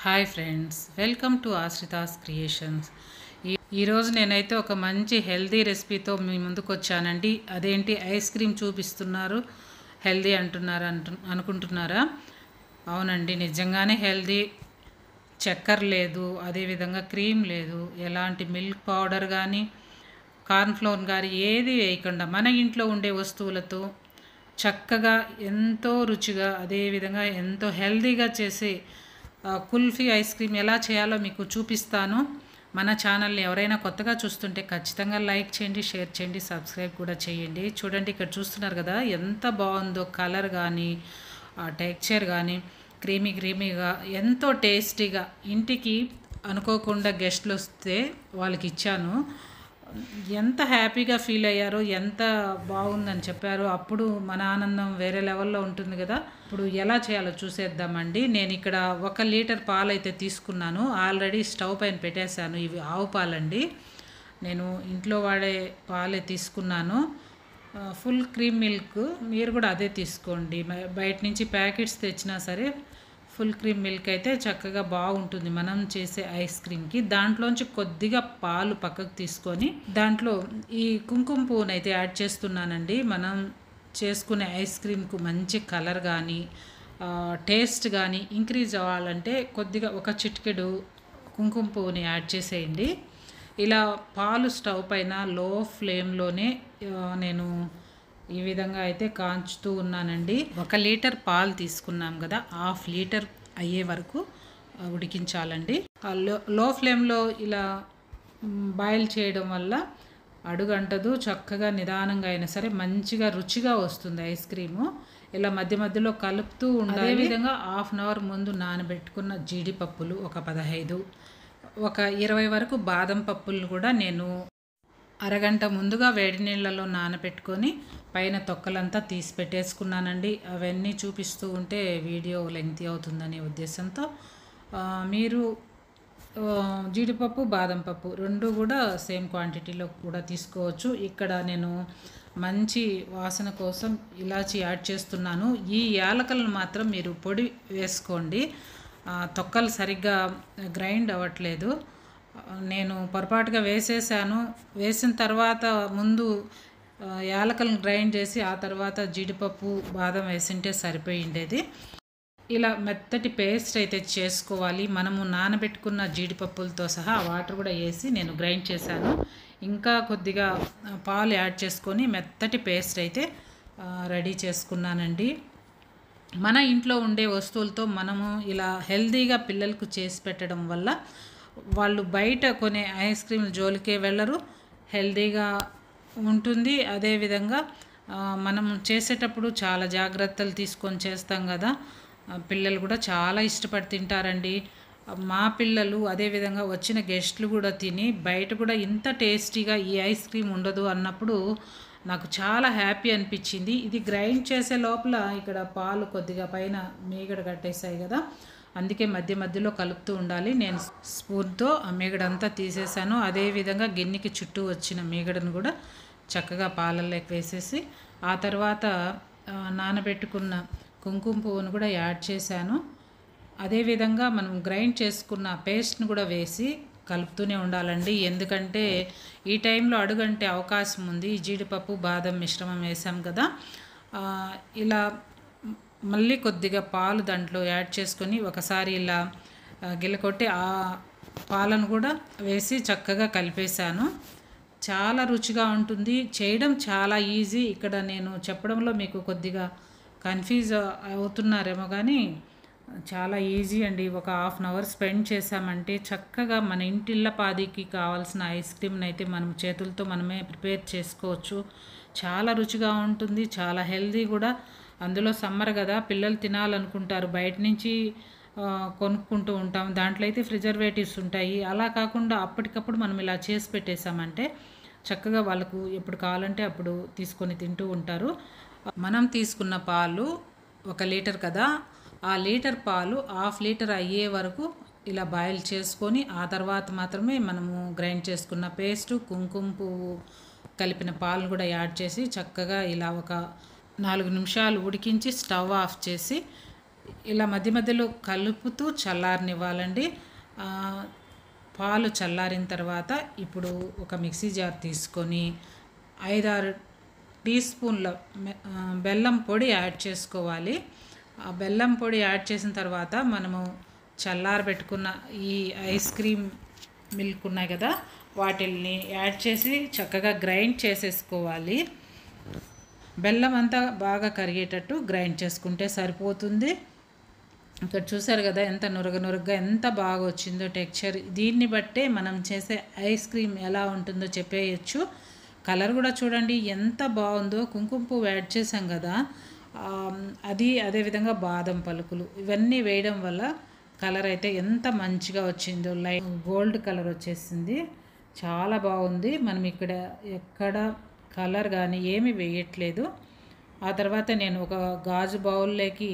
Hi friends, welcome to Ashrita's creations. ఈరోజు నేనైతే ఒక మంచి హెల్దీ రెసిపీతో మీ ముందుకు వచ్చానండి. అదేంటి ఐస్ క్రీమ్ చూపిస్తున్నారు, హెల్దీ అనుకుంటున్నారా? అవునండి, నిజంగానే హెల్దీ. చక్కెర లేదు, అదేవిధంగా క్రీమ్ లేదు, ఎలాంటి మిల్క్ పౌడర్ కానీ కార్న్ఫ్లోర్ కానీ ఏది వేయకుండా మన ఇంట్లో ఉండే వస్తువులతో చక్కగా ఎంతో రుచిగా అదేవిధంగా ఎంతో హెల్దీగా చేసే కుల్ఫీ ఐస్ క్రీమ్ ఎలా చేయాలో మీకు చూపిస్తాను. మన ఛానల్ని ఎవరైనా కొత్తగా చూస్తుంటే ఖచ్చితంగా లైక్ చేయండి, షేర్ చేయండి, సబ్స్క్రైబ్ కూడా చేయండి. చూడండి, ఇక్కడ చూస్తున్నారు కదా ఎంత బాగుందో. కలర్ కానీ టెక్స్చర్ కానీ క్రీమీగా ఎంతో టేస్టీగా. ఇంటికి అనుకోకుండా గెస్ట్లు వస్తే వాళ్ళకి ఇచ్చాను. ఎంత హ్యాపీగా ఫీల్ అయ్యారో, ఎంత బాగుందని చెప్పారో. అప్పుడు మన ఆనందం వేరే లెవెల్లో ఉంటుంది కదా. ఇప్పుడు ఎలా చేయాలో చూసేద్దామండి. నేను ఇక్కడ 1 లీటర్ పాలు అయితే తీసుకున్నాను. ఆల్రెడీ స్టవ్ పైన పెట్టేశాను. ఇవి ఆవు పాలండి, నేను ఇంట్లో వాడే పాలే తీసుకున్నాను. Full cream milk. మీరు కూడా అదే తీసుకోండి. బయట నుంచి ప్యాకెట్స్ తెచ్చినా సరే ఫుల్ క్రీమ్ మిల్క్ అయితే చక్కగా బాగుంటుంది మనం చేసే ఐస్ క్రీమ్కి. దాంట్లోంచి కొద్దిగా పాలు పక్కకు తీసుకొని దాంట్లో ఈ కుంకుమ పువ్వును అయితే యాడ్ చేస్తున్నానండి. మనం చేసుకునే ఐస్ క్రీమ్కు మంచి కలర్ కానీ టేస్ట్ కానీ ఇంక్రీజ్ అవ్వాలంటే కొద్దిగా ఒక చిటికెడు కుంకుమ పువ్వుని యాడ్ చేసేయండి. ఇలా పాలు స్టవ్ పైన లో ఫ్లేమ్లోనే నేను ఈ విధంగా అయితే కాంచుతూ ఉన్నానండి. 1 లీటర్ పాలు తీసుకున్నాం కదా, 1/2 లీటర్ అయ్యే వరకు ఉడికించాలండి. లో ఫ్లేమ్లో ఇలా బాయిల్ చేయడం వల్ల అడుగంటదు. చక్కగా నిదానంగా అయినా సరే మంచిగా రుచిగా వస్తుంది ఐస్ క్రీము. ఇలా మధ్య మధ్యలో కలుపుతూ ఉండాలి. అదేవిధంగా 1/2 అవర్ ముందు నానబెట్టుకున్న జీడిపప్పులు ఒక 15, ఒక 20 వరకు బాదం పప్పులను కూడా నేను అరగంట ముందుగా వేడి నీళ్ళలో నానబెట్టుకొని పైన తొక్కలంతా తీసి పెట్టేసుకున్నానండి. అవన్నీ చూపిస్తూ ఉంటే వీడియో లెంగ్తీ అవుతుందనే ఉద్దేశంతో మీరు జీడిపప్పు బాదం పప్పు 2 కూడా సేమ్ క్వాంటిటీలో కూడా తీసుకోవచ్చు. ఇక్కడ నేను మంచి వాసన కోసం ఇలాచీ యాడ్ చేస్తున్నాను. ఈ యాలకలను మాత్రం మీరు పొడి వేసుకోండి. తొక్కలు సరిగ్గా గ్రైండ్ అవ్వట్లేదు. నేను పొరపాటుగా వేసేసాను. వేసిన తర్వాత ముందు యాలకలను గ్రైండ్ చేసి ఆ తర్వాత జీడిపప్పు బాదం వేసింటే సరిపోయిండేది. ఇలా మెత్తటి పేస్ట్ అయితే చేసుకోవాలి. మనము నానబెట్టుకున్న జీడిపప్పులతో సహా వాటర్ కూడా వేసి నేను గ్రైండ్ చేశాను. ఇంకా కొద్దిగా పాలు యాడ్ చేసుకొని మెత్తటి పేస్ట్ అయితే రెడీ చేసుకున్నానండి. మన ఇంట్లో ఉండే వస్తువులతో మనము ఇలా హెల్తీగా పిల్లలకు చేసి పెట్టడం వల్ల వాళ్ళు బయట కొనే ఐస్ క్రీమ్ జోలికే వెళ్ళరు, హెల్తీగా ఉంటుంది. అదేవిధంగా మనం చేసేటప్పుడు చాలా జాగ్రత్తలు తీసుకొని చేస్తాం కదా, పిల్లలు కూడా చాలా ఇష్టపడి తింటారండి. మా పిల్లలు అదేవిధంగా వచ్చిన గెస్ట్లు కూడా తిని బయట కూడా ఇంత టేస్టీగా ఈ ఐస్ క్రీమ్ ఉండదు అన్నప్పుడు నాకు చాలా హ్యాపీ అనిపించింది. ఇది గ్రైండ్ చేసే లోపల ఇక్కడ పాలు కొద్దిగా పైన మీగడ కట్టేసాయి కదా, అందుకే మధ్య మధ్యలో కలుపుతూ ఉండాలి. నేను స్పూన్తో ఆ మీగడంతా తీసేసాను. అదేవిధంగా గిన్నెకి చుట్టూ వచ్చిన మీగడను కూడా చక్కగా పాలల్లోకి వేసేసి ఆ తర్వాత నానబెట్టుకున్న కుంకుమ పువ్వును కూడా యాడ్ చేశాను. అదేవిధంగా మనం గ్రైండ్ చేసుకున్న పేస్ట్ను కూడా వేసి కలుపుతూనే ఉండాలండి. ఎందుకంటే ఈ టైంలో అడుగంటే అవకాశం ఉంది. జీడిపప్పు బాదం మిశ్రమం వేసాం కదా, ఇలా మళ్ళీ కొద్దిగా పాలు దాంట్లో యాడ్ చేసుకొని ఒకసారి ఇలా గిలకొట్టి ఆ పాలను కూడా వేసి చక్కగా కలిపేశాను. చాలా రుచిగా ఉంటుంది. చేయడం చాలా ఈజీ. ఇక్కడ నేను చెప్పడంలో మీకు కొద్దిగా కన్ఫ్యూజ్ అవుతున్నారేమో కానీ చాలా ఈజీ అండి. ఒక 1/2 అవర్ స్పెండ్ చేసామంటే చక్కగా మన ఇంటిల్లపాదికి కావాల్సిన ఐస్ క్రీమ్ని అయితే మనం చేతులతో మనమే ప్రిపేర్ చేసుకోవచ్చు. చాలా రుచిగా ఉంటుంది, చాలా హెల్తీ కూడా. అందులో సమ్మర్ కదా, పిల్లలు తినాలనుకుంటారు. బయట నుంచి కొనుక్కుంటూ ఉంటాం, దాంట్లో అయితే ప్రిజర్వేటివ్స్ ఉంటాయి. అలా కాకుండా అప్పటికప్పుడు మనం ఇలా చేసి పెట్టేసామంటే చక్కగా వాళ్ళకు ఎప్పుడు కావాలంటే అప్పుడు తీసుకొని తింటూ ఉంటారు. మనం తీసుకున్న పాలు 1 లీటర్ కదా, ఆ లీటర్ పాలు 1/2 లీటర్ అయ్యే వరకు ఇలా బాయిల్ చేసుకొని ఆ తర్వాత మాత్రమే మనము గ్రైండ్ చేసుకున్న పేస్టు కుంకుమ పువ్వు కలిపిన పాలు కూడా యాడ్ చేసి చక్కగా ఇలా ఒక 4 నిమిషాలు ఉడికించి స్టవ్ ఆఫ్ చేసి ఇలా మధ్య మధ్యలో కలుపుతూ చల్లారనివ్వాలండి. పాలు చల్లారిన తర్వాత ఇప్పుడు ఒక మిక్సీ జార్ తీసుకొని 5-6 టీ స్పూన్ల బెల్లం పొడి యాడ్ చేసుకోవాలి. ఆ బెల్లం పొడి యాడ్ చేసిన తర్వాత మనము చల్లారబెట్టుకున్న ఈ ఐస్ క్రీమ్ మిల్క్ ఉన్నాయి కదా, వాటిల్ని యాడ్ చేసి చక్కగా గ్రైండ్ చేసేసుకోవాలి. బెల్లం అంతా బాగా కరిగేటట్టు గ్రైండ్ చేసుకుంటే సరిపోతుంది. ఇక్కడ చూసారు కదా ఎంత నురగగా ఎంత బాగా వచ్చిందో టెక్స్చర్. దీన్ని బట్టే మనం చేసే ఐస్ క్రీమ్ ఎలా ఉంటుందో చెప్పేయచ్చు. కలర్ కూడా చూడండి ఎంత బాగుందో. కుంకుమ పువ్వు యాడ్ చేసాం కదా, అదేవిధంగా బాదం పలుకులు ఇవన్నీ వేయడం వల్ల కలర్ అయితే ఎంత మంచిగా వచ్చిందో. లైట్ గోల్డ్ కలర్ వచ్చేసింది, చాలా బాగుంది. మనం ఇక్కడ ఎక్కడ కలర్ కానీ ఏమి వేయట్లేదు. ఆ తర్వాత నేను ఒక గాజు బౌల్లోకి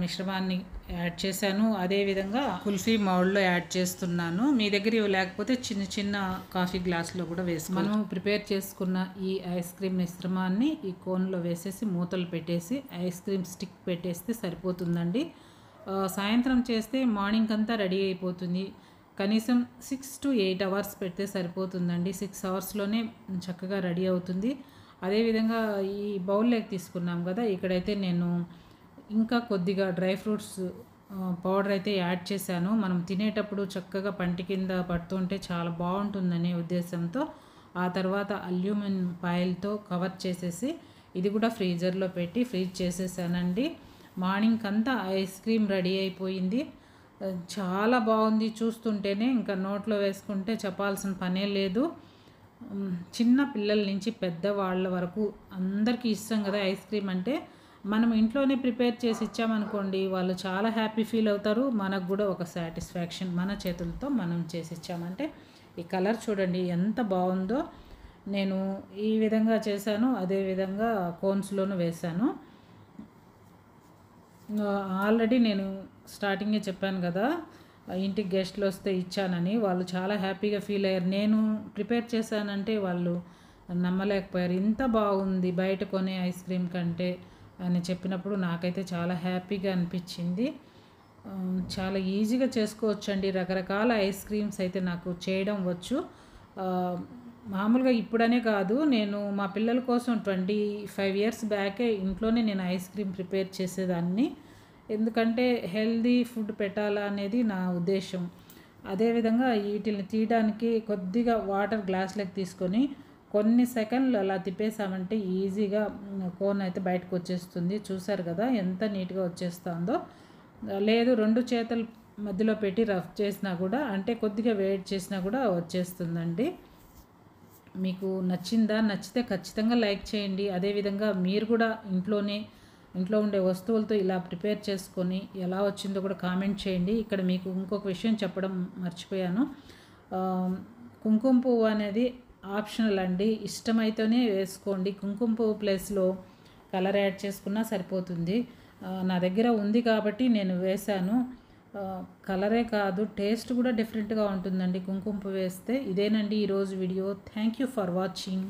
మిశ్రమాన్ని యాడ్ చేశాను. అదేవిధంగా కుల్ఫీ మౌల్డ్లో యాడ్ చేస్తున్నాను. మీ దగ్గర ఇవి లేకపోతే చిన్న చిన్న కాఫీ గ్లాస్లో కూడా వేసి మనం ప్రిపేర్ చేసుకున్న ఈ ఐస్ క్రీమ్ మిశ్రమాన్ని ఈ కోన్లో వేసేసి మూతలు పెట్టేసి ఐస్ క్రీమ్ స్టిక్ పెట్టేస్తే సరిపోతుందండి. సాయంత్రం చేస్తే మార్నింగ్ అంతా రెడీ అయిపోతుంది. కనీసం 6 to 8 అవర్స్ పెడితే సరిపోతుందండి. 6 అవర్స్లోనే చక్కగా రెడీ అవుతుంది. అదేవిధంగా ఈ బౌల్లోకి తీసుకున్నాం కదా, ఇక్కడైతే నేను ఇంకా కొద్దిగా డ్రై ఫ్రూట్స్ పౌడర్ అయితే యాడ్ చేశాను. మనం తినేటప్పుడు చక్కగా పంటి కింద పడుతుంటే చాలా బాగుంటుందనే ఉద్దేశంతో ఆ తర్వాత అల్యూమినియం ఫాయిల్తో కవర్ చేసేసి ఇది కూడా ఫ్రీజర్లో పెట్టి ఫ్రీజ్ చేసేసానండి. మార్నింగ్ అంతా ఐస్ క్రీమ్ రెడీ అయిపోయింది. చాలా బాగుంది. చూస్తుంటేనే ఇంకా నోట్లో వేసుకుంటే చెప్పాల్సిన పనే లేదు. చిన్న పిల్లల నుంచి పెద్దవాళ్ళ వరకు అందరికీ ఇష్టం కదా ఐస్ క్రీమ్ అంటే. మనం ఇంట్లోనే ప్రిపేర్ చేసి ఇచ్చామనుకోండి, వాళ్ళు చాలా హ్యాపీ ఫీల్ అవుతారు. మనకు కూడా ఒక సాటిస్ఫాక్షన్, మన చేతులతో మనం చేసి ఇచ్చామంటే. ఈ కలర్ చూడండి ఎంత బాగుందో. నేను ఈ విధంగా చేశాను, అదేవిధంగా కోన్స్లోనూ వేశాను. ఆల్రెడీ నేను స్టార్టింగే చెప్పాను కదా, ఇంటికి గెస్ట్లు వస్తే ఇచ్చానని. వాళ్ళు చాలా హ్యాపీగా ఫీల్ అయ్యారు. నేను ప్రిపేర్ చేశానంటే వాళ్ళు నమ్మలేకపోయారు. ఇంత బాగుంది బయట కొనే ఐస్ క్రీమ్ కంటే అని చెప్పినప్పుడు నాకైతే చాలా హ్యాపీగా అనిపించింది. చాలా ఈజీగా చేసుకోవచ్చండి. రకరకాల ఐస్ క్రీమ్స్ అయితే నాకు చేయడం వచ్చు. మామూలుగా ఇప్పుడనే కాదు, నేను మా పిల్లల కోసం 25 years బ్యాకే ఇంట్లోనే నేను ఐస్ క్రీమ్ ప్రిపేర్ చేసేదాన్ని. ఎందుకంటే హెల్దీ ఫుడ్ పెట్టాలా అనేది నా ఉద్దేశం. అదేవిధంగా వీటిని తీయడానికి కొద్దిగా వాటర్ గ్లాస్లోకి తీసుకొని కొన్ని సెకండ్లు అలా తిప్పేసామంటే ఈజీగా కోన్ అయితే బయటకు వచ్చేస్తుంది. చూసారు కదా ఎంత నీట్గా వచ్చేస్తుందో. లేదు 2 చేతుల మధ్యలో పెట్టి రఫ్ చేసినా కూడా, అంటే కొద్దిగా వేడి చేసినా కూడా వచ్చేస్తుందండి. మీకు నచ్చితే ఖచ్చితంగా లైక్ చేయండి. అదేవిధంగా మీరు కూడా ఇంట్లో ఉండే వస్తువులతో ఇలా ప్రిపేర్ చేసుకొని ఎలా వచ్చిందో కూడా కామెంట్ చేయండి. ఇక్కడ మీకు ఇంకొక విషయం చెప్పడం మర్చిపోయాను. కుంకుమ పువ్వు అనేది ఆప్షనల్ అండి. ఇష్టమైతేనే వేసుకోండి. కుంకుమ పువ్వు ప్లేస్లో కలర్ యాడ్ చేసుకున్నా సరిపోతుంది. నా దగ్గర ఉంది కాబట్టి నేను వేశాను. కలరే కాదు, టేస్ట్ కూడా డిఫరెంట్గా ఉంటుందండి కుంకుమ పువ్వు వేస్తే. ఇదేనండి ఈరోజు video. Thank you for watching.